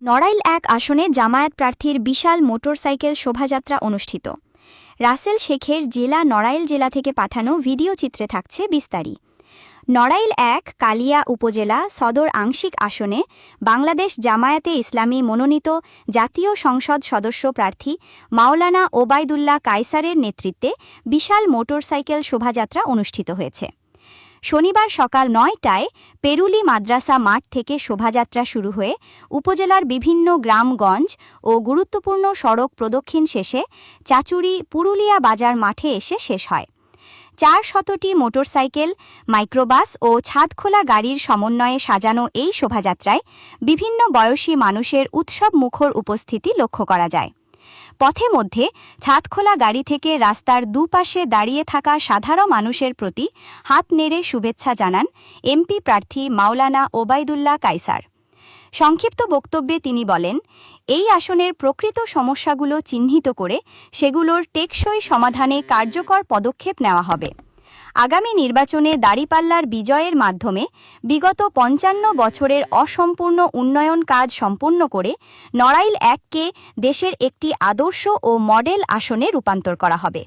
নড়াইল এক আসনে জামায়াত প্রার্থীর বিশাল মোটরসাইকেল শোভাযাত্রা অনুষ্ঠিত। রাসেল শেখের জেলা নড়াইল জেলা থেকে পাঠানো ভিডিও চিত্রে থাকছে বিস্তারিত। নড়াইল এক কালিয়া উপজেলা সদর আংশিক আসনে বাংলাদেশ জামায়াতে ইসলামী মনোনীত জাতীয় সংসদ সদস্য প্রার্থী মাওলানা ওবায়দুল্লাহ কায়সারের নেতৃত্বে বিশাল মোটরসাইকেল শোভাযাত্রা অনুষ্ঠিত হয়েছে। শনিবার সকাল ৯টায় পেরুলি মাদ্রাসা মাঠ থেকে শোভাযাত্রা শুরু হয়ে উপজেলার বিভিন্ন গ্রামগঞ্জ ও গুরুত্বপূর্ণ সড়ক প্রদক্ষিণ শেষে চাচুড়ি পুরুলিয়া বাজার মাঠে এসে শেষ হয়। ৪০০টি মোটরসাইকেল, মাইক্রোবাস ও ছাদখোলা গাড়ির সমন্বয়ে সাজানো এই শোভাযাত্রায় বিভিন্ন বয়সী মানুষের উৎসব মুখর উপস্থিতি লক্ষ্য করা যায়। পথে মধ্যে ছাদখোলা গাড়ি থেকে রাস্তার দুপাশে দাঁড়িয়ে থাকা সাধারণ মানুষের প্রতি হাত নেড়ে শুভেচ্ছা জানান এমপি প্রার্থী মাওলানা ওবায়দুল্লাহ কায়সার। সংক্ষিপ্ত বক্তব্যে তিনি বলেন, এই আসনের প্রকৃত সমস্যাগুলো চিহ্নিত করে সেগুলোর টেকসই সমাধানে কার্যকর পদক্ষেপ নেওয়া হবে। আগামী নির্বাচনে দাঁড়িপাল্লার বিজয়ের মাধ্যমে বিগত ৫৫ বছরের অসম্পূর্ণ উন্নয়ন কাজ সম্পূর্ণ করে নড়াইল এককে দেশের একটি আদর্শ ও মডেল আসনে রূপান্তর করা হবে।